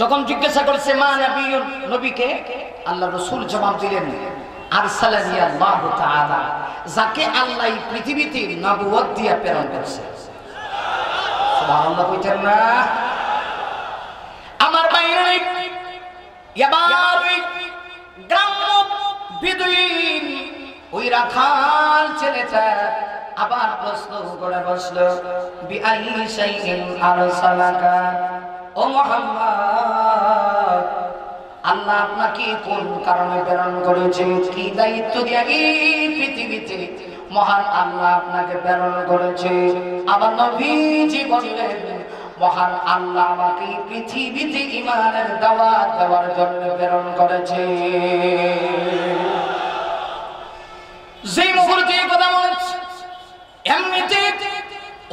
যখন জিজ্ঞাসা করেছে মা নবিয়্যুন, নবীকে, আল্লাহ রাসূল জবাব দিলেন আরসালানি আল্লাহু তাআলা, যাকে আল্লাহ এই পৃথিবীতে নবুয়ত দিয়ে প্রেরণ করেছে। সুবহানাল্লাহ কইতেন না? আমার বাইরে এবার ওই গ্রাম্য বেদুইন, ওই রাখাল ছেলেটা আবার প্রশ্ন করে বসলো, বিআই শাইইন আরসালাকা, ও মুহাম্মদ, আল্লাহ আপনাকে কোন কারণে প্রেরণ করেছে, কি দায়িত্ব দিয়ে এই পৃথিবীতে মহান আল্লাহ আপনাকে প্রেরণ করেছে? আমার নবীজি বললেন, মহান আল্লাহ আমাকে পৃথিবীতে ঈমানের দাওয়াত দেওয়ার জন্য প্রেরণ করেছে। যে মুহূর্তে কথা বলছে, এমনিতে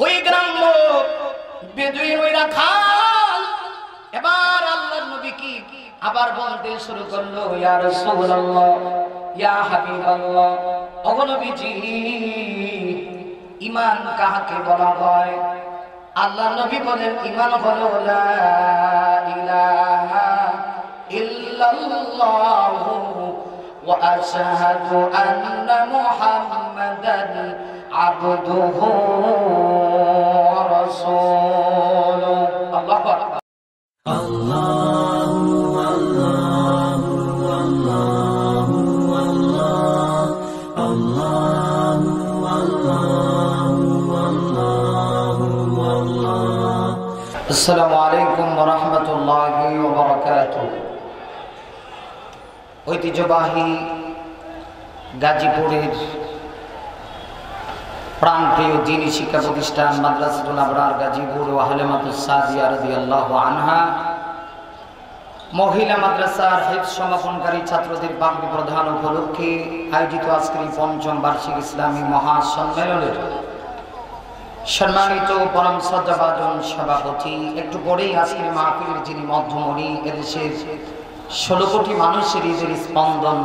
ওই গ্রাম্য বেদুইন, ওই রাখাল এবার আল্লাহর নবী কি আবার বলতে শুরু করলো, ইয়া রাসূলুল্লাহ, ইয়া হাবিবাল্লাহ, ওগো নবীজি, ঈমান কাকে বলা হয়? আল্লাহর নবী বলেন, ঈমান হলো লা ইলাহা ইল্লাল্লাহু ওয়া আশহাদু আন্না মুহাম্মাদান আবদুহু ওয়া রাসূলুহু। আল্লাহু আকবার। আল্লাহু আল্লাহু আল্লাহু আল্লাহ আল্লাহু আল্লাহু আল্লাহু আল্লাহ। আসসালামু আলাইকুম ওয়া রাহমাতুল্লাহি ওয়া বারাকাতুহু। ঐতিহ্যবাহী গাজীপুরের প্রাণপ্রিয় দ্বীনি শিক্ষা প্রতিষ্ঠান মাদ্রাসাতুল আবরার গাজীপুর ও হালিমাতুস সাদিয়া রাদিয়াল্লাহু আনহা মহিলা মাদ্রাসার হিফজ সমাপনকারী ছাত্রদের পাগড়ি প্রদান উপলক্ষে আয়োজিত আজকের পঞ্চম বার্ষিক ইসলামী মহাসম্মেলনের সম্মানিত পরম শ্রদ্ধাভাজন সভাপতি, একটু পরেই আজকের মাহফিলের যিনি মধ্যমণি, এদেশের 16 কোটি মানুষের ঈদের স্পন্দন,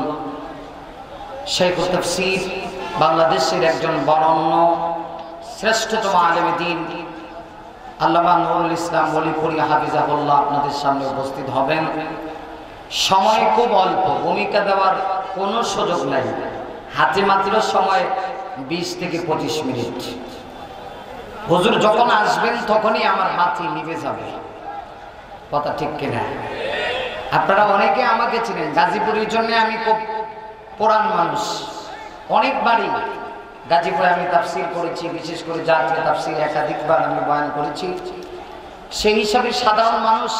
শাইখুত তাফসীর, বাংলাদেশের একজন বরেণ্য শ্রেষ্ঠতম আলেম দ্বীন আল্লামা নুরুল ইসলাম ওলিপুরি হাফিজাহুল্লাহ আপনাদের সামনে উপস্থিত হবেন। সময় খুব অল্প, ভূমিকা দেওয়ার কোনো সুযোগ নাই, হাতে মাত্র সময় 20 থেকে 25 মিনিট। হুজুর যখন আসবেন তখনই আমার বাতি নিভে যাবে, কথা ঠিক কিনা? আপনারা অনেকে আমাকে চিনেন, গাজীপুরের জন্য আমি খুব পুরান মানুষ, অনেকবারই গাজীপুরে আমি তাফসীর করেছি, বিশেষ করে জাতীয় তাফসীর একাধিকবার আমি বয়ান করেছি। সেই হিসাবে সাধারণ মানুষ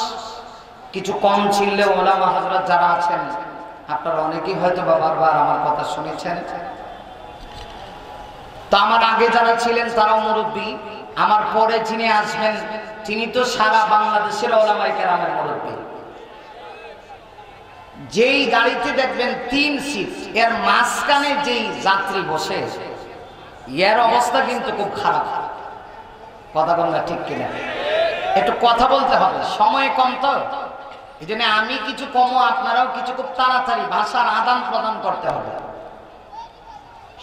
কিছু কম ছিলেও ওলামা হযরত যারা আছেন, আপনারা অনেকেই হয়তো বারবার আমার কথা শুনেছেন। তো আমার আগে যারা ছিলেন তারাও মুরব্বী, আমার পরে যিনি আসবেন তিনি তো সারা বাংলাদেশের ওলামায়ে কেরামের মুরব্বী। যেই গাড়িতে দেখবেন 3 সিট, এর মাঝখানে যেই যাত্রী বসে, এর অবস্থা কিন্তু খুব খারাপ, কথা বললে ঠিক কিনা? একটু কথা বলতে হবে, সময় কম তো, এই জন্য আমি কিছু কমও, আপনারাও কিছু খুব তাড়াতাড়ি ভাষার আদান প্রদান করতে হবে।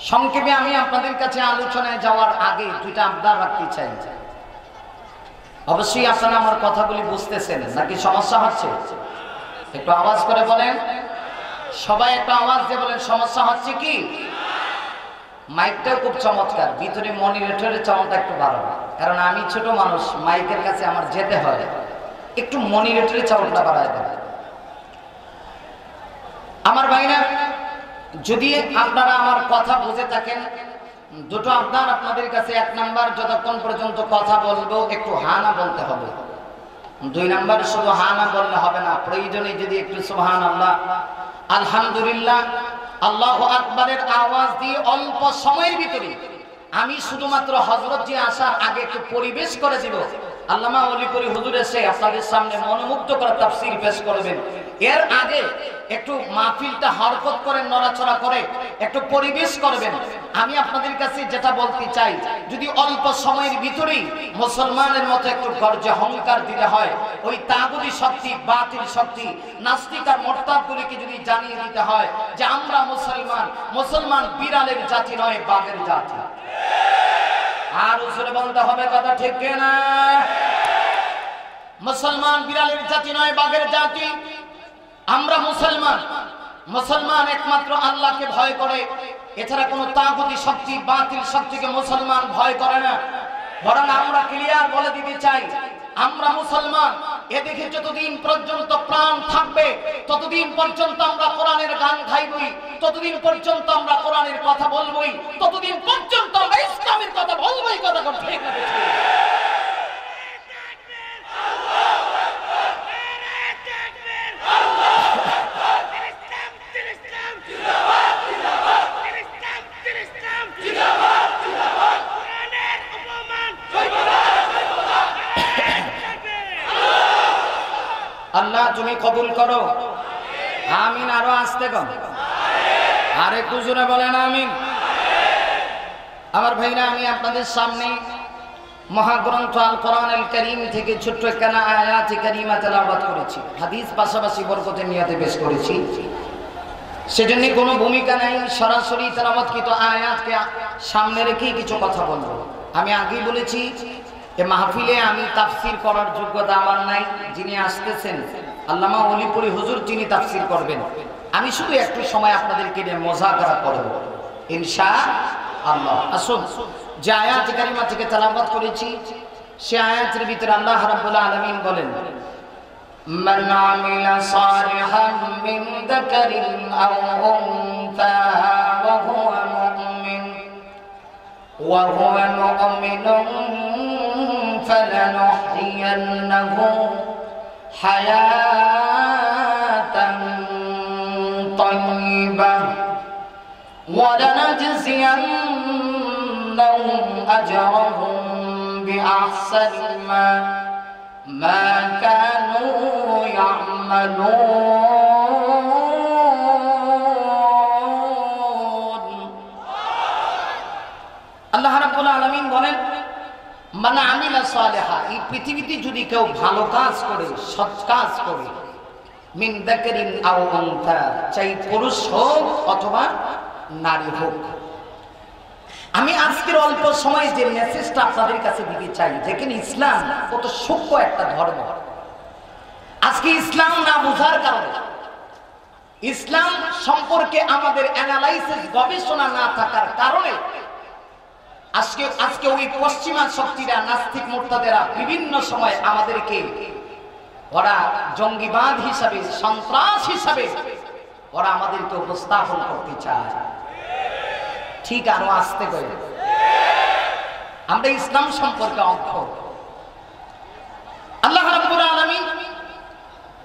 সংক্ষেপে আমি আপনাদের কাছে আলোচনায় যাওয়ার আগে 2টা আবদার রাখতে চাই। অবশ্যই আপনারা আমার কথাগুলি বুঝতেছেন নাকি সমস্যা হচ্ছে? একটু আওয়াজ করে বলেন, সবাই একটু আওয়াজ দিয়ে বলেন সমস্যা হচ্ছে কি? মাইকটাও খুব চমৎকার, ভিতরে মনিটরের চাউন্ডটা একটু বাড়াবো, কারণ আমি ছোট মানুষ, মাইকের কাছে আমার যেতে হয়, একটু মনিটরের চাউন্ডটা বাড়ায় দেবে। আমার ভাইরা, যদি আপনারা আমার কথা বুঝে থাকেন, 2টো আবদার আপনাদের কাছে। 1 নাম্বার, যতক্ষণ পর্যন্ত কথা বলবো একটু হা না বলতে হবে। 2 নাম্বার, শুধু হা না বললে হবে না, প্রয়োজনে যদি একটু সুবহানাল্লাহ, আলহামদুলিল্লাহ, আল্লাহু আকবারের আওয়াজ দিয়ে অল্প সময়ের ভিতরে আমি শুধুমাত্র হযরত জি আসার আগে একটু পরিবেশ করে দিব। আল্লামা ওলিপুরি হুজুর এসে আপনাদের সামনে মনোমুগ্ধ করে তাফসীর পেশ করবেন। এর আগে একটু মাহফিলটা হরকত করে, নড়াচড়া করে একটু পরিবেশ করবেন। আমি আপনাদের কাছে যেটা বলতে চাই, যদি অল্প সময়ের ভিতরেই মুসলমানের মতো একটু গর্জে হুঙ্কার দিতে হয়, ওই তাগুতি শক্তি, বাতিল শক্তি, নাস্তিক আর মুরতাদগুলিকে যদি জানিয়ে দিতে হয় যে আমরা মুসলমান, মুসলমান বিড়ালের জাতি নয়, বাঘের জাতি। আর উসরে বলতে হবে, কথা ঠিক কিনা? মুসলমান বিড়ালের জাতি নয়, বাঘের জাতি। আমরা মুসলমান। মুসলমান একমাত্র আল্লাহকে ভয় করে, এছাড়া কোনো তাগুতি শক্তি, বাতিল শক্তিকে মুসলমান ভয় করে না। বরং আমরা ক্লিয়ার বলে দিতে চাই, আমরা মুসলমান। এদিকে যতদিন পর্যন্ত প্রাণ থাকবে ততদিন পর্যন্ত আমরা কোরআনের গান গাইবই, ততদিন পর্যন্ত আমরা কোরআনের কথা বলবই, ততদিন পর্যন্ত আমরা ইসলামের কথা বলবই। কথা ঠিক না? আল্লাহ তুমি কবুল করো, আমিন। আরো আসতে কম, আর একটু জোরে বলেন আমিন। আমার ভাইরা, আমি আপনাদের সামনে মহাগ্রন্থ আল কোরআনুল কারীম থেকে ছোট্ট একখানা আয়াতে কারিমা তেলাওয়াত করেছি। হাদিস পাশাপাশি বরকতের নিয়তে পেশ করেছি, সেজন্য কোনো ভূমিকা নাই। সরাসরি তেলাওয়াতকৃত আয়াতকে সামনে রেখেই কিছু কথা বলবো। আমি আগেই বলেছি, এ মাহফিলে আমি তাফসীর করার যোগ্যতা আমার নাই। যিনি আসতেছেন আল্লামা ওলিপুরি হুজুর, তিনি তাফসীর করবেন। আমি শুধু একটু সময় আপনাদেরকে নিয়ে মুযাকারা করব ইনশাআল্লাহ। আসুন, যে আয়াত কারিমা থেকে তেলাওয়াত করেছি সে আয়াতের ভিতরে আল্লাহ রাব্বুল আলামিন বলেন, মান আমিলা সালিহান মিন যাকারিন আও উনসা ওয়া হুয়া মুমিনুন فلنحيينه حياة طيبة ولنجزينهم أجرهم بأحسن ما كانوا يعملون। আল্লাহ রাব্বুল আলামিন বলেন, মান আমিলা সালিহা, এই পৃথিবীতে যদি কেউ ভালো কাজ করে, সৎ কাজ করে, মিন যাকারিন আও উনসা, চাই পুরুষ হোক অথবা নারী হোক। আমি আজকের অল্প সময় যে মেসেজটা আপনাদের কাছে দিতে চাই, দেখেন ইসলাম কত সূক্ষ্ম একটা ধর্ম। আজকে ইসলাম না বোঝার কারণে, ইসলাম সম্পর্কে আমাদের অ্যানালাইসিস, গবেষণা না থাকার কারণে আজকে ওই পশ্চিমা শক্তিরা, নাস্তিক মুরতাদেরা বিভিন্ন সময় আমাদেরকে ওরা জঙ্গিবাদ হিসাবে, সন্ত্রাস হিসাবে ওরা আমাদেরকে উপস্থাপন করতে চায়। ঠিক, আরো আসতে করে আমরা ইসলাম সম্পর্কে অজ্ঞ। আল্লাহ রাব্বুল আলামিন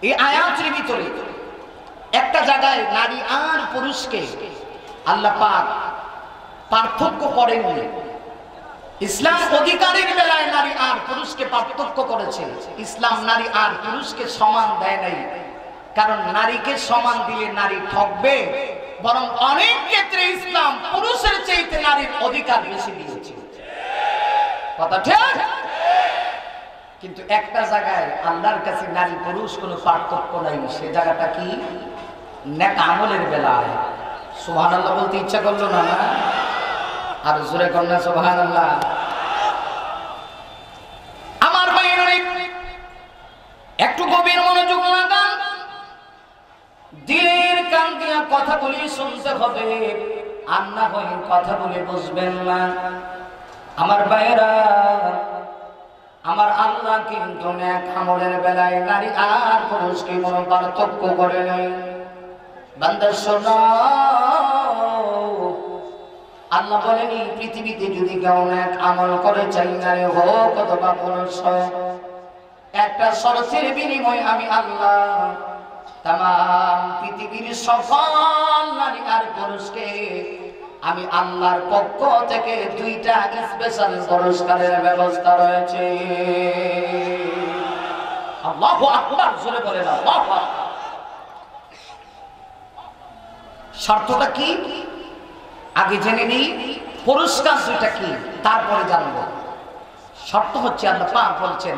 এই আয়াতের ভিতরে একটা জায়গায় নারী আর পুরুষকে আল্লাহ পাক পার্থক্য করেননি। ইসলাম অধিকারের বেলায় নারী আর পুরুষকে পার্থক্য করেছে। ইসলাম নারী আর পুরুষকে সমান দেয় নাই, কারণ নারীকে সমান দিলে নারী ঠকবে। বরং অনেক ক্ষেত্রে ইসলাম পুরুষের চাইতে নারীর অধিকার বেশি দিয়েছে। কথা ঠিক? কিন্তু একটা জায়গায় আল্লাহর কাছে নারী পুরুষ কোনো পার্থক্য নাই, সে জায়গাটা কি? নেক আমলের বেলায়। সুবহানাল্লাহ বলতে ইচ্ছা করলো না? আর জোরে কন্যা সুবহানাল্লাহ। আমার ভাইয়েরা, একটু গভীর মনোযোগ লাগান, দিলের কান দিয়ে কথাগুলি শুনতে হবে, আর না হয় কথা বলে বুঝবেন না। আমার ভাইয়েরা, আমার আল্লাহ কিন্তু নেক আমলের বেলায় নারী আর পুরুষকে কোনো পার্থক্য করে নাই। বান্দা শোনো, আল্লাহ বলেনি পৃথিবীতে যদি কেউ নেক আমল করে, চাই নারী হোক অথবা পুরুষ হোক, একটা শর্তের বিনিময়ে আমি আল্লাহ তামাম পৃথিবীর সকল নারী আর পুরুষকে আমি আল্লাহর পক্ষ থেকে দুইটা স্পেশাল পুরস্কারের ব্যবস্থা রয়েছে। আল্লাহু আকবার, জোরে বলেন আল্লাহু আকবার। শর্তটা কি আগে জেনে নিই, পুরস্কার দুইটা কি তারপরে জানবো। শর্ত হচ্ছে আল্লাহ পাক বলছেন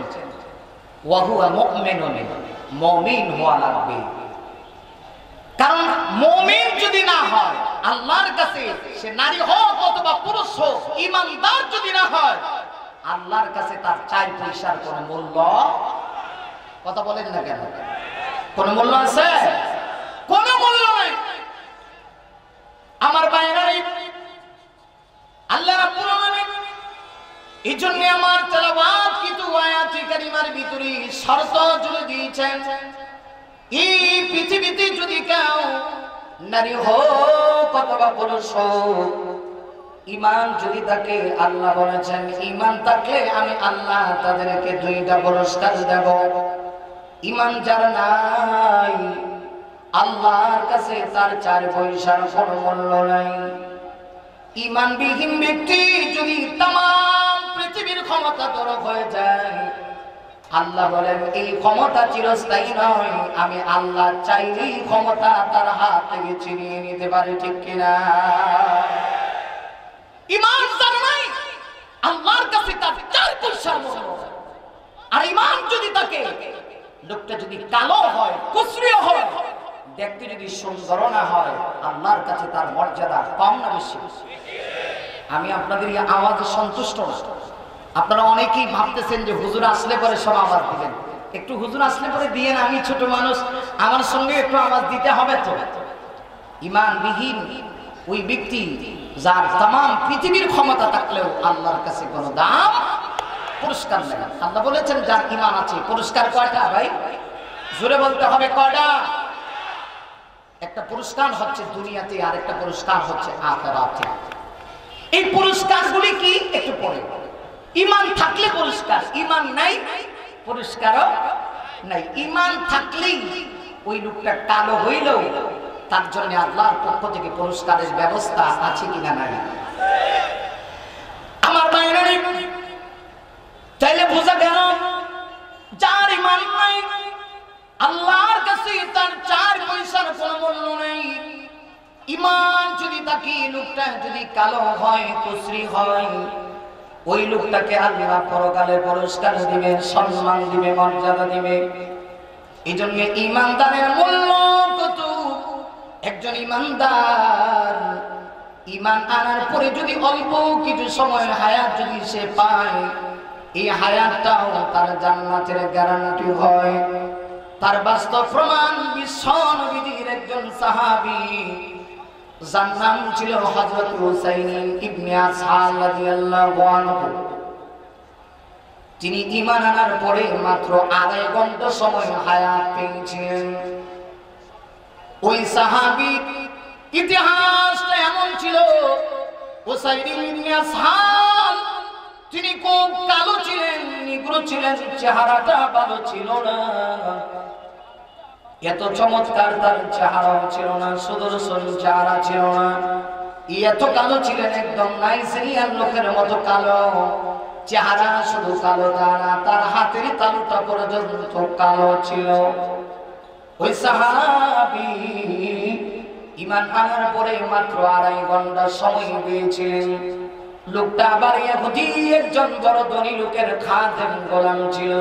ওয়া হুয়া মুমিনুন, মুমিন হওয়া লাগবে। কারণ মুমিন যদি না হয় আল্লাহর কাছে, সে নারী হোক অথবা পুরুষ হোক, ঈমানদার যদি না হয় আল্লাহর কাছে তার 4 পয়সার কোনো মূল্য কথা বলেন না কেন? কোন মূল্য আছে? কোন মূল্য নাই। আমার বাইরে আল্লাহ রাব্বুল আলামিন এই জন্য আমার তেলাওয়াত কিছু আয়াতে কারিমার ভিতরে শর্ত জুড়ে দিয়েছেন, এই পৃথিবীতে যদি কেউ নারী হোক অথবা পুরুষ হোক, ঈমান যদি থাকে, আল্লাহ বলেছেন ঈমান থাকলে আমি আল্লাহ তাদেরকে দুইটা পুরস্কার দেব। ঈমান যার নাই, আল্লাহর কাছে তার 4 পয়সার কোনো মূল্য নাই। ঈমানবিহীন ব্যক্তি যদি তামাম পৃথিবীর ক্ষমতা তরফ হয়ে যায়, আল্লাহ বলেন এই ক্ষমতা চিরস্থায়ী নয়, আমি আল্লাহ চাইলেই ক্ষমতা তার হাত থেকে ছিনিয়ে নিতে পারে। ঠিক কিনা? ঈমান যার নাই, আল্লাহর কাছে তার 4 পয়সার মূল্য। আর ঈমান যদি থাকে, লোকটা যদি কালো হয়, কুচরিও হয়, দেখতে যদি সুন্দর না হয়, আল্লাহর কাছে তার মর্যাদা কম না বেশি? আমি আপনাদের এই আওয়াজে সন্তুষ্ট না। আপনারা অনেকেই ভাবতেছেন যে হুজুর আসলে পরে সব আওয়াজ দিবেন। একটু হুজুর আসলে পরে দিয়েন, আমি ছোট মানুষ, আমার সঙ্গে একটু আওয়াজ দিতে হবে তো। ঈমানবিহীন ওই ব্যক্তি যার তামাম পৃথিবীর ক্ষমতা থাকলেও আল্লাহর কাছে কোনো দাম, পুরস্কার নেই। আল্লাহ বলেছেন যার ঈমান আছে, পুরস্কার কয়টা ভাই? জোরে বলতে হবে কয়টা? একটা পুরস্কার হচ্ছে দুনিয়াতে, আর একটা পুরস্কার হচ্ছে আখিরাতে। এই পুরস্কারগুলি কি একটু পরে। ঈমান থাকলে পুরস্কার, ঈমান নাই পুরস্কারও নাই। ঈমান থাকলেই ওই লোকটা কালো হইলেও তার জন্য আল্লাহর পক্ষ থেকে পুরস্কারের ব্যবস্থা আছে কিনা নাই? আমার বাইরে তাইলে বোঝা গেল যার ঈমান নাই, আল্লাহর কাছে তার 4 পয়সার কোনো মূল্য নেই। ঈমান যদি থাকে, লোকটা যদি কালো হয়, কুচরি হয়, ওই লোকটাকে আল্লাহ পরকালে পুরস্কার দিবে, সম্মান দিবে, মর্যাদা দিবে। এই জন্য ঈমানদারের মূল্য কত। একজন ঈমানদার ঈমান আনার পরে যদি অল্প কিছু সময় হায়াত যদি সে পায়, এই হায়াতটাও তার জান্নাতের গ্যারান্টি হয়। তার বাস্তব প্রমাণ বিশ্ব নবীর একজন সাহাবী, যার নাম ছিল হযরত হুসাইন ইবনে আসহাল রাদিয়াল্লাহু আনহু। তিনি ঈমান আনার পরে মাত্র 2.5 ঘন্টা সময় হায়াত পেয়েছিলেন। ওই সাহাবী ইতিহাসটা এমন ছিল, হুসাইন ইবনে আসহাল তিনি খুব কালো ছিলেন, নিগ্র ছিলেন, চেহারাটা ভালো ছিল না। এত চমৎকার তার চেহারাও ছিল না, সুদর্শন চেহারা ছিল না। এত কালো ছিলেন, একদম নাইজেরিয়ান লোকের মতো কালো চেহারা। শুধু কালো তা না, তার হাতের তালুটা পর্যন্ত কালো ছিল। ওই সাহাবী ঈমান আনার পরে মাত্র 2.5 ঘন্টা সময় পেয়েছিলেন। লোকটা আবার ইহুদি একজন বড় ধনী লোকের খাদেম গোলাম ছিল,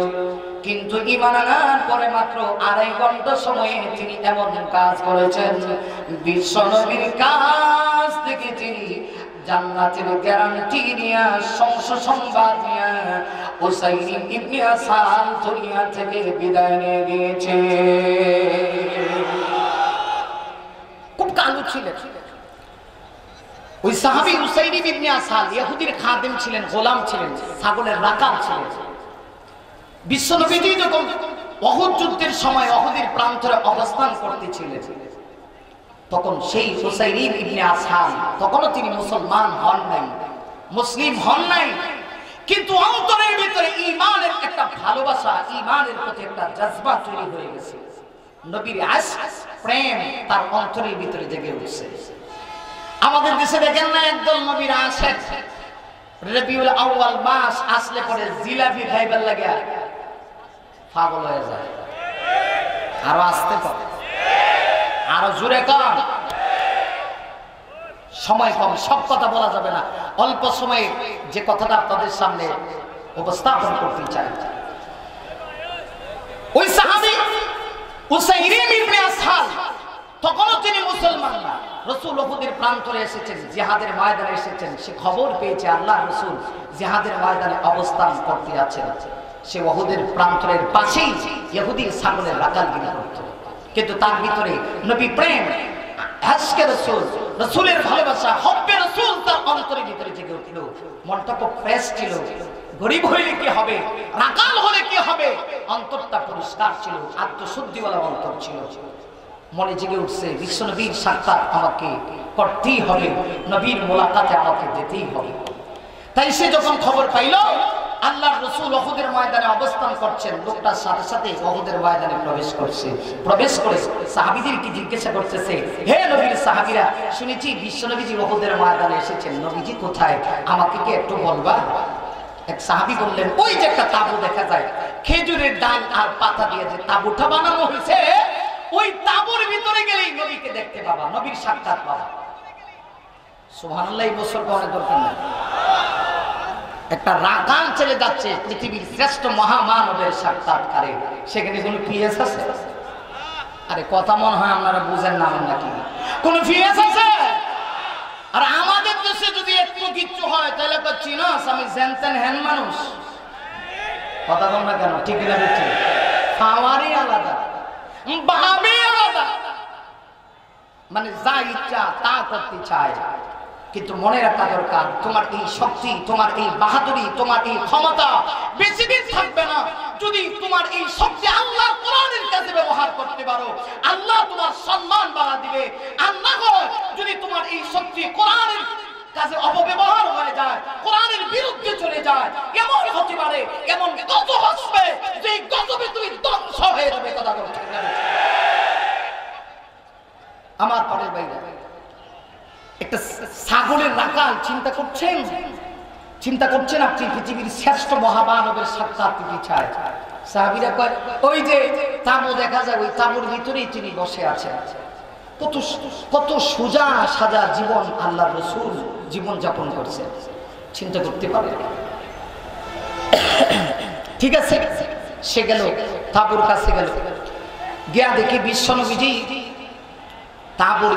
কিন্তু ঈমান আনার পরে মাত্র 2.5 ঘন্টা সময়ে তিনি এমন কাজ করেছেন, বিশ্ব নবীর কাছ থেকে তিনি জান্নাতের গ্যারান্টি নিয়ে, সংবাদ নিয়ে হুসাইন ইবনে আসহাল দুনিয়া থেকে বিদায় নিয়ে গিয়েছে। খুব কালো ছিলেন ওই সাহাবী হুসাইন ইবনে আসহাল। ইহুদির খাদেম ছিলেন, গোলাম ছিলেন, ছাগলের রাখাল ছিলেন। বিশ্বনবীজি যখন উহুদ যুদ্ধের সময় উহুদের প্রান্তরে অবস্থান করতেছিলেন, তখন সেই হুসাইন ইবনে আসহাল তখনও তিনি মুসলমান হন নাই, মুসলিম হন নাই, কিন্তু অন্তরের ভিতরে ঈমানের একটা ভালোবাসা, ঈমানের প্রতি একটা জজবা তৈরি হয়ে গেছে। নবীর আশক, প্রেম তার অন্তরের ভিতরে জেগে উঠছে। আমাদের দেশে দেখেন না একদল নবীর আশক, রবিউল আউয়াল মাস আসলে পরে জিলাপি খাইবার লাগে পাগল হয়ে যায়। আরো আসতে পারে, আরো জোরে কর, সময় কম, সব কথা বলা যাবে না। অল্প সময়ে যে কথাটা আপনাদের সামনে উপস্থাপন করতে চাই, ওই সাহাবী হুসাইন ইবনে আসহাল তখনও তিনি মুসলমান না। রাসূল উহুদের প্রান্তরে এসেছেন, জিহাদের ময়দানে এসেছেন। সে খবর পেয়েছে আল্লাহ রাসূল জিহাদের ময়দানে অবস্থান করতে আছেন। সে ওহুদের প্রান্তরের পাশেই ইহুদির ছাগলের রাখালগিরি করত, কিন্তু তার ভিতরে নবী প্রেম, আশকে রাসূল, রাসূলের ভালোবাসা, হব্বে রাসূল তার অন্তরের ভিতরে জেগে উঠল। মনটা খুব ফ্রেশ ছিল। গরিব হইলে কি হবে, রাখাল হলে কি হবে, অন্তরটা পরিষ্কার ছিল, আত্মশুদ্ধিওয়ালা অন্তর ছিল। মনে জেগে উঠছে বিশ্বনবীর সাক্ষাৎ আমাকে করতেই হবে, নবীর মোলাকাতে আমাকে যেতেই হবে। তাই সে যখন খবর পাইল আল্লাহর রাসূল উহুদের ময়দানে অবস্থান করছেন, লোকটার সাথে সাথে উহুদের ময়দানে প্রবেশ করছে। প্রবেশ করে সাহাবীদেরকে জিজ্ঞাসা করতেছে, হে নবীর সাহাবীরা, শুনেছি বিশ্বনবীজি উহুদের ময়দানে এসেছেন, নবীজি কোথায়, আমাকে কি একটু বলবা? এক সাহাবী বললেন, ওই যে একটা তাঁবু দেখা যায়, খেজুরের ডাল আর পাতা দিয়ে যে তাঁবুটা বানানো হয়েছে, ওই তাঁবুর ভিতরে গেলেই নবীকে দেখতে পাবা, নবীর সাক্ষাৎ পাবা। সুবহানাল্লাহ। এই বছর অনেক দরকার নাই। একটা রাখাল চলে যাচ্ছে পৃথিবীর শ্রেষ্ঠ মহামানবের সাক্ষাৎকারে, সেখানে কোনো পিএস আছে? আরে কথা মনে হয় আপনারা বুঝেন না নাকি? কোনো পিএস আছে? আর আমাদের দেশে যদি একটু কিচ্ছু হয় তাহলে চিনস আমি জেনতেন হ্যান মানুষ। কথা বল না কেন? ঠিক না বেঠি? খাওয়ারই আলাদা, ভাবে আলাদা, মানে যা ইচ্ছা তা করতে চায়। কিন্তু মনে রাখা দরকার, তোমার এই শক্তি, তোমার এই বাহাদুরি, তোমার এই ক্ষমতা বেশি দিন থাকবে না। যদি তোমার এই শক্তি আল্লাহর কোরআনের কাছে ব্যবহার করতে পারো, আল্লাহ তোমার সম্মান বাড়া দিবে। আল্লাহ যদি তোমার এই শক্তি কোরআনের কাছে অপব্যবহার হয়ে যায়, কোরআনের বিরুদ্ধে চলে যায়, এমন হতে পারে, এমন গজব আসবে যে গজবে তুমি ধ্বংস হয়ে যাবে। কথা বলতে আমার পরের বাইরে একটা ছাগলের রাখাল চিন্তা করছেন, চিন্তা করছেন আপনি পৃথিবীর শ্রেষ্ঠ মহামানবের সাক্ষাৎ পেতে চায়। সাহাবীরা কয়, ওই যে তাঁবু দেখা যায়, ওই তাঁবুর ভিতরেই তিনি বসে আছেন। কত কত সোজা সাজা জীবন আল্লাহর রাসূল জীবন যাপন করছে, চিন্তা করতে পারে। ঠিক আছে, সে গেল তাঁবুর কাছে, গেল গিয়া দেখি বিশ্বনবীজি তাঁবুর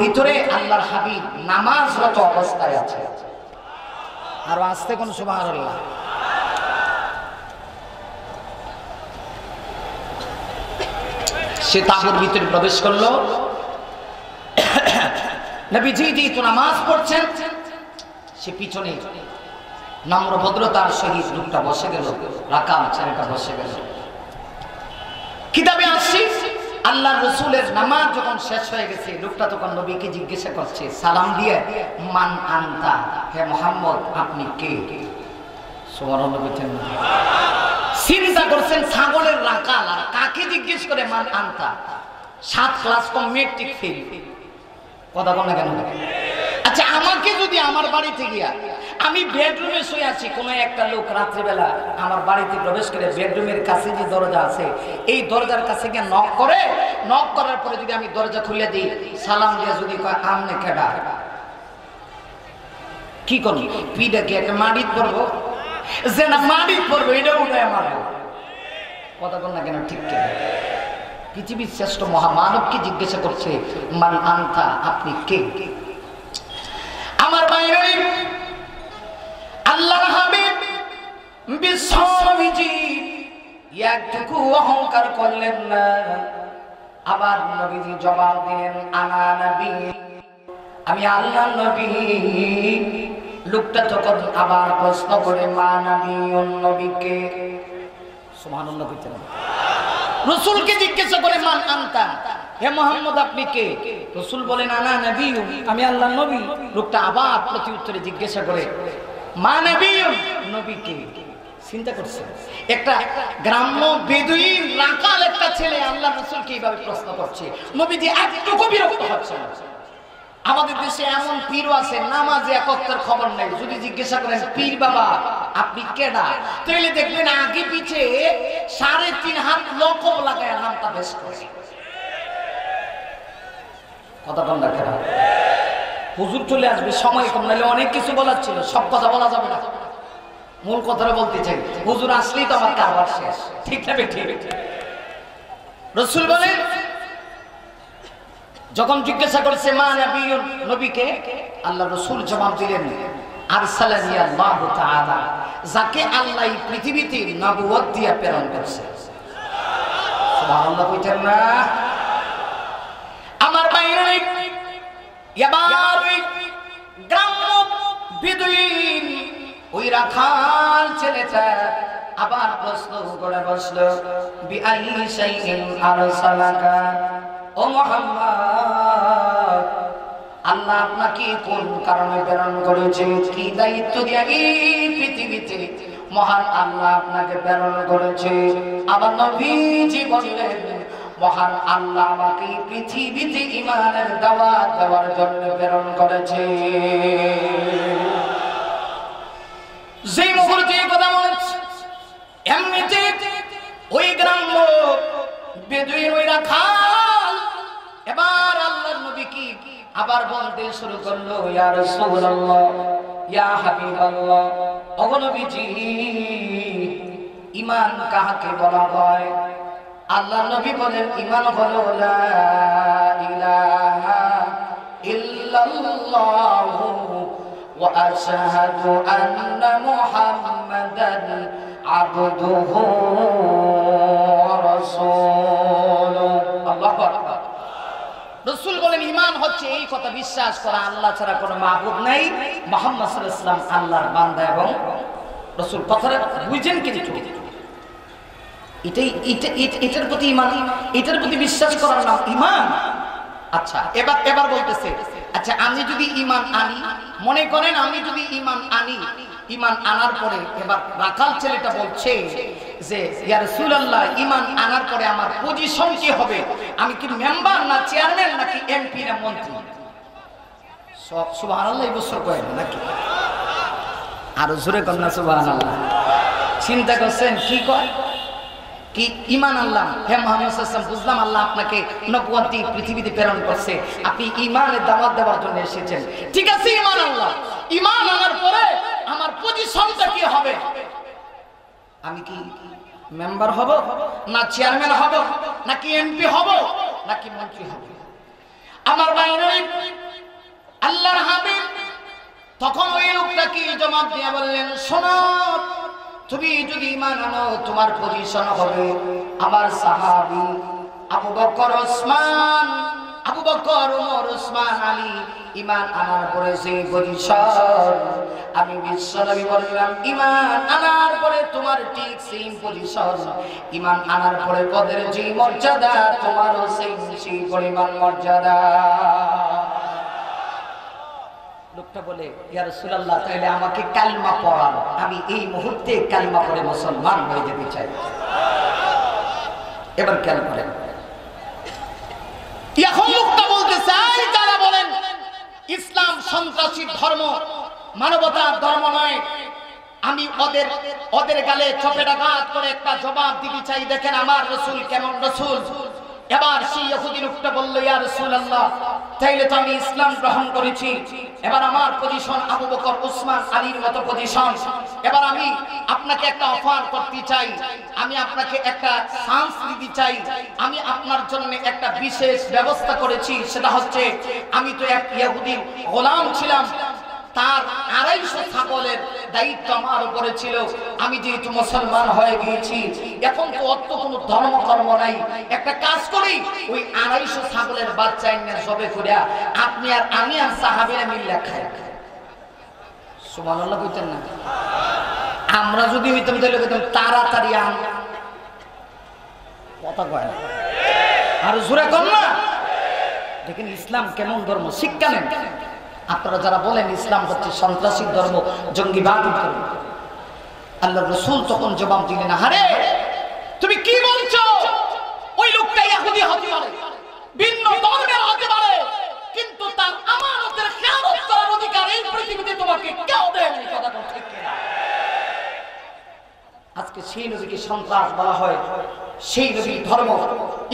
ভিতরে আল্লাহর হাবিব নামাজরত অবস্থায় আছে। আর আসতে কোন সুবহানাল্লাহ। সে তাঁবুর ভিতরে প্রবেশ করলো, নবীজি তো নামাজ পড়ছেন, সে পিছনে নম্র ভদ্রতার সহিত লোকটা বসে গেল, রাকাল ছেলেটা বসে গেল। কিতাবে আসছে আল্লাহর রাসূলের নামাজ যখন শেষ হয়ে গেছে, লোকটা তখন নবীকে জিজ্ঞাসা করছে সালাম দিয়ে, মান আনতা, হে মুহাম্মদ আপনি কে? সুবহানাল্লাহ। চিন্তা করছেন ছাগলের রাখাল আর কাকে জিজ্ঞেস করে মান আনতা? 7 ক্লাস কম, মেট্রিক ফেল। কথা বল না কেন? আচ্ছা, আমাকে যদি আমার বাড়িতে গিয়া আমি বেডরুমে শুয়ে আছি, কোনো একটা লোক রাত্রিবেলা আমার বাড়িতে প্রবেশ করে বেডরুমের কাছে যে দরজা আছে এই দরজার কাছে গিয়ে নক করে, নক করার পরে যদি আমি দরজা খুলে দিই, সালাম দিয়ে যদি কয় আমনে কেডা, কি করবি? পিডা কি একটা মাটিত পড়বো? যে না মাটিত পড়বো এটা উঠে আমার। কথা বল না কেন? ঠিক কেন? পৃথিবীর শ্রেষ্ঠ মহামানবকে জিজ্ঞাসা করছে মান আনতা, আপনি কে? আমার বাইরে আল্লাহর হাবিব বিশ্বনবীজি একটুকু অহংকার করলেন না। আবার নবীজি জবাব দিলেন, আনা নবী, আমি আল্লাহর নবী। লোকটা তখন আবার প্রশ্ন করে, মা নবী, নবীকে? সুবহানাল্লাহ। রাসূলকে জিজ্ঞাসা করে মান আনতা, হে মুহাম্মদ আপনি কে? রাসূল বলেন আনা নবী, আমি আল্লাহর নবী। লোকটা আবার প্রতি উত্তরে জিজ্ঞাসা করে মা নবী, নবী কে? চিন্তা করছে একটা গ্রাম্য বেদুইন রাখাল একটা ছেলে আল্লাহর রাসূলকে এইভাবে প্রশ্ন করছে। নবীজি একটুকু বিরক্ত হচ্ছেন। আমাদের দেশে এমন পীরও আছে নামাজে একত্রের খবর নাই, যদি জিজ্ঞাসা করেন পীর বাবা আপনি কেডা, তাহলে দেখবেন আগে পিছে 3.5 হাত লকব লাগায় নামটা বেশ করে। কথা বল না কেন? হুজুর চলে আসবে, সময় কম, নাহলে অনেক কিছু বলার ছিল, সব কথা বলা যাবে না। মূল কথাটা বলতে চাই, হুজুর আসলেই তো আমার কারবার শেষ। ঠিক না বেঠিক? রাসূল বলেন, যখন জিজ্ঞাসা করেছে মা নবী, নবীকে, আল্লাহ রাসূল জবাব দিলেন, আরসালানি আল্লাহু তাআলা যাকে আল্লাহ পৃথিবীতে নবুয়ত দিয়ে প্রেরণ করছে। সুবহানাল্লাহ কইতেন না? আমার বাইরে এবার গ্রাম্য বিদুইন ওই রাখাল ছেলেটা আবার প্রশ্ন করে বসলো, বিআই শাইইন আরসালাকা, ও মুহাম্মদ, আল্লাহ আপনাকে কোন কারণে প্রেরণ করেছে, কি দায়িত্ব দিয়ে এই পৃথিবীতে মহান আল্লাহ আপনাকে প্রেরণ করেছে? আবার নবীজি বললেন, মহান আল্লাহ আমাকে পৃথিবীতে ঈমানের দাওয়াত দেওয়ার জন্য প্রেরণ করেছে। যে মুহূর্তে কথা বলছে এমনিতে ওই গ্রাম্য বেদুইন ওই রাখাল এবার আল্লাহর নবী কি আবার বলতে শুরু করলো, ইয়া রাসূলুল্লাহ, ইয়া হাবিবাল্লাহ, ওগো নবীজি, ঈমান কাকে বলা হয়? আল্লাহর নবী বলেন, ঈমান হলো লা ইলাহা ইল্লাল্লাহু ওয়া আশহাদু আন্না মুহাম্মাদান আবদুহু ওয়া রাসূলুহু। আল্লাহু আকবার। রাসূল বলেন, ঈমান হচ্ছে এই কথা বিশ্বাস করা আল্লাহ ছাড়া কোনো মাবুদ নাই, মুহাম্মদ সাল্লাল্লাহু আলাইহি ওয়াসাল্লাম আল্লাহর বান্দা এবং রাসূল। কথাটা বুঝেন কিন্তু এটার প্রতি ঈমান, এটার প্রতি বিশ্বাস করার নাম ঈমান। আচ্ছা, এবার বলতেছে, আচ্ছা আমি যদি ঈমান আনি, মনে করেন আমি যদি ঈমান আনি, ঈমান আনার পরে এবার রাখাল ছেলেটা বলছে যে, ইয়া রাসূলুল্লাহ, ঈমান আনার পরে আমার পজিশন কি হবে? আমি কি মেম্বার না চেয়ারম্যান নাকি এমপি না মন্ত্রী? সুবহানাল্লাহ, এই বছর কয় নাকি আরো জোরে কর না সুবহানাল্লাহ। চিন্তা করছেন কি কয়? কি ঈমান আনলাম, হে মুহাম্মদ সাল্লাল্লাহু আলাইহি ওয়াসাল্লাম, বুঝলাম আল্লাহ আপনাকে নবুয়ত দিয়ে পৃথিবীতে প্রেরণ করছে, আপনি ঈমানের দাওয়াত দেওয়ার জন্য এসেছেন। ঠিক আছে, ঈমান আনলাম। ঈমান আনার পরে আমার পজিশনটা কি হবে? আমি কি মেম্বার হব না চেয়ারম্যান হব নাকি এমপি হব নাকি মন্ত্রী হব? আমার বাইরে আল্লাহর হাবিব তখন ওই লোকটাকে জবাব দিয়ে বললেন, শোনো, তুমি যদি ঈমান আনো তোমার পজিশন হবে আমার সাহাবী আবু বকর ওসমান, আবু বকর ওমর ওসমান আলী ঈমান আনার পরে সেই পজিশন আমি বিশ্বনবী বললাম, ঈমান আনার পরে তোমার ঠিক সেই পজিশন, ঈমান আনার পরে পদের যে মর্যাদা তোমারও সেই পরিমাণ মর্যাদা। লোকটা বলে, ইয়া রাসূলুল্লাহ, তাহলে আমাকে কালিমা পড়ান, আমি এই মুহূর্তে কালিমা পড়ে মুসলমান হয়ে যেতে চাই। এবার খেয়াল করেন, এখন লোকটা বলতে চাই, যারা বলেন ইসলাম সন্ত্রাসী ধর্ম, মানবতার ধর্ম নয়, আমি ওদের গালে চপেটাঘাত করে একটা জবাব দিতে চাই। দেখেন আমার রাসূল কেমন রাসূল। এবার সেই ইহুদি লোকটা বলল, ইয়া রাসূলুল্লাহ, তাইলে তো আমি ইসলাম গ্রহণ করেছি, এবার আমার পজিশন আবু বকর ওসমান আলীর মতো পজিশন। এবার আমি আপনাকে একটা অফার করতে চাই, আমি আপনাকে একটা চান্স দিতে চাই, আমি আপনার জন্য একটা বিশেষ ব্যবস্থা করেছি। সেটা হচ্ছে, আমি তো এক ইহুদির গোলাম ছিলাম, তার 250 ছাগলের দায়িত্ব আমার উপরে ছিল। আমি যেহেতু মুসলমান হয়ে গিয়েছি, এখন তো অত কোনো ধর্মকর্ম নাই, একটা কাজ করি, ওই 250 ছাগলের বাচ্চা এনে সবে করে আপনি আর আমি আর সাহাবীরা মিলে খাই। সুবহানাল্লাহ কইতেন না? আমরা যদি হইতাম তাহলে কইতাম তাড়াতাড়ি আন, কথা কয় না আর জোরে কর না। দেখেন ইসলাম কেমন ধর্ম, শিক্ষা নেন। আপনারা যারা বলেন ইসলাম হচ্ছে সন্ত্রাসী ধর্ম, জঙ্গিবাদী ধর্ম, আল্লাহর রাসূল তখন জবাব দিলেন, আরে তুমি কি বলছো? ওই লোকটা ইহুদি হতে পারে, ভিন্ন ধর্মের হতে পারে, কিন্তু তার আমানতের খেয়ানত করার অধিকার এই পৃথিবীতে তোমাকে কেউ দেয় না। কথা ঠিক কিনা? আজকে সেই নবীকে সন্ত্রাস বলা হয়, সেই নবীর ধর্ম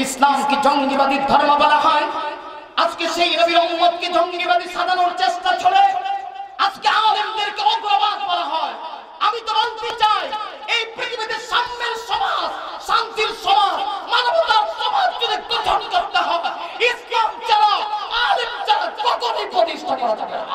ইসলামকে জঙ্গিবাদী ধর্ম বলা হয়। আজকে সেই নবীর উম্মতকে জঙ্গিবাদী সাজানোর চেষ্টা চলে, আজকে আলেমদেরকে অগ্রবাদ বলা হয়। আমি তো বলতে চাই, এই পৃথিবীতে সাম্যের সমাজ, শান্তির সমাজ, মানবতার সমাজ যদি গঠন করতে হয়, ইসলাম ছাড়া, আলেম ছাড়া কখনোই প্রতিষ্ঠা করা যাবে না।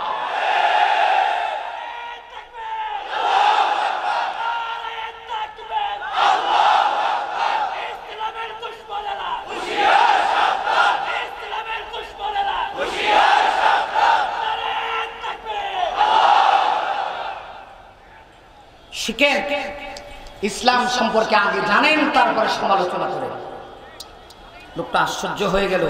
শিখেন, ইসলাম সম্পর্কে আগে জানেন, তারপরে সমালোচনা করেন। লোকটা আশ্চর্য হয়ে গেল।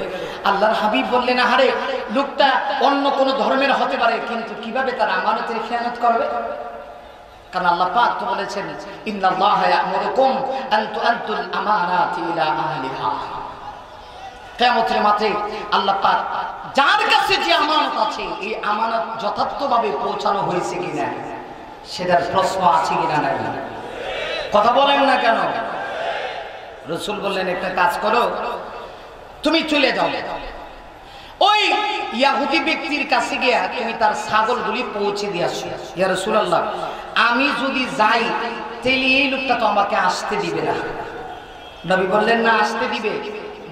আল্লাহর হাবিব বললেন, আহারে, লোকটা অন্য কোন ধর্মের হতে পারে, কিন্তু কিভাবে তার আমানতের খেয়ানত করবে? কারণ আল্লাহ পাক তো বলেছেন, ইন্নাল্লাহা ইয়া'মুরুকুম আন তু'আদ্দুল আমানাতি ইলা আহলিহা। কিয়ামতের মাঠে আল্লাহ পাক যার কাছে যে আমানত আছে, এই আমানত যথার্থভাবে পৌঁছানো হয়েছে কিনা সেটার প্রশ্ন আছে কিনা নাই। কথা বলেন না কেন? রাসূল বললেন, একটা কাজ করো, তুমি চলে যাও, ওই ইহুদি ব্যক্তির কাছে গিয়া তুমি তার ছাগলগুলি পৌঁছে দিয়ে আসো। ইয়া রাসূলুল্লাহ, আমি যদি যাই তাহলে এই লোকটা তো আমাকে আসতে দিবে না। নবী বললেন, না, আসতে দিবে।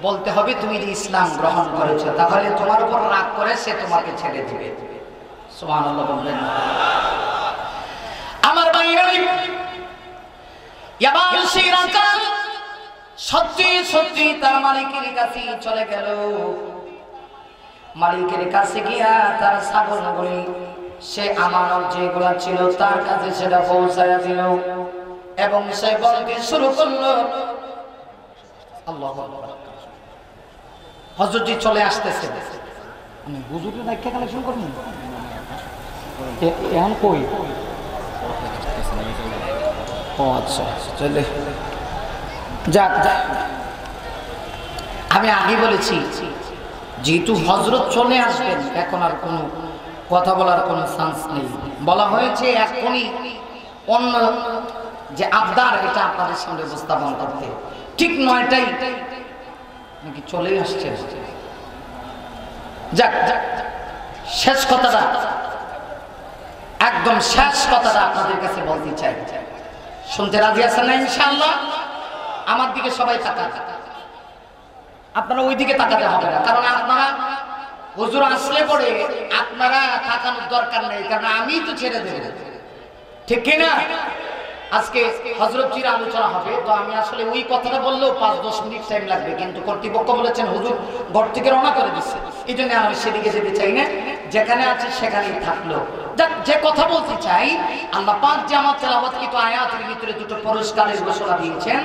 বলতে হবে তুমি যে ইসলাম গ্রহণ করেছো, তাহলে তোমার উপর রাগ করে সে তোমাকে ছেড়ে দিবে। সুবহানাল্লাহ বললেন। আমার ভাইরা, এবার সেই রাকাত সত্যি সত্যি তার মালিকের কাছে চলে গেল। মালিকের কাছে গিয়া তার ছাগলগুলি, সে আমানত যেগুলা ছিল তার কাছে সেটা পৌঁছায়া দিল, এবং সে বলতে শুরু করলো, আল্লাহু আকবার। হযরতজি চলে আসতেছে। হুজুরের নাকি কালেকশন করবেন এখন কই? ও আচ্ছা, চলে যাক। আমি আগে বলেছি, যেহেতু হযরত চলে আসবেন, এখন আর কোনো কথা বলার কোনো চান্স নেই। বলা হয়েছে এখনই অন্য যে আবদার, এটা আপনাদের সামনে উপস্থাপন করতে। ঠিক 9টায় নাকি চলেই আসছে। যাক, শেষ কথাটা, একদম শেষ কথাটা আপনাদের কাছে বলতে চাই। শুনতে রাজি আছেন না ইনশাআল্লাহ? আমার দিকে সবাই তাকান, আপনারা ওই দিকে তাকাতে হবে না, কারণ আপনারা হুজুর আসলে পরে আপনারা তাকানোর দরকার নেই, কারণ আমি তো ছেড়ে দেব, ঠিক কিনা? আজকে হযরতজির আলোচনা হবে, তো আমি আসলে ওই কথাটা বললেও 5-10 মিনিট টাইম লাগবে, কিন্তু কর্তৃপক্ষ বলেছেন হুজুর ঘর থেকে রওনা করে দিচ্ছে, এই জন্য আমি সেদিকে যেতে চাই না, যেখানে আছে সেখানেই থাকলো। যে কথা বলতে চাই, আল্লাহ পাক যে আমার তেলাওয়াতকৃত আয়াতের ভিতরে দুটো পুরস্কারের ঘোষণা দিয়েছেন।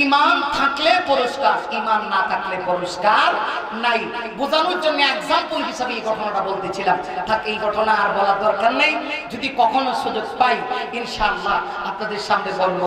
ঈমান থাকলে পুরস্কার, ঈমান না থাকলে পুরস্কার নাই। বোঝানোর জন্য এক্সাম্পল হিসেবে এই ঘটনাটা বলতেছিলাম। থাক, এই ঘটনা আর বলার দরকার নেই। যদি কখনো সুযোগ পাই ইনশাআল্লাহ আপনাদের সামনে বলবো।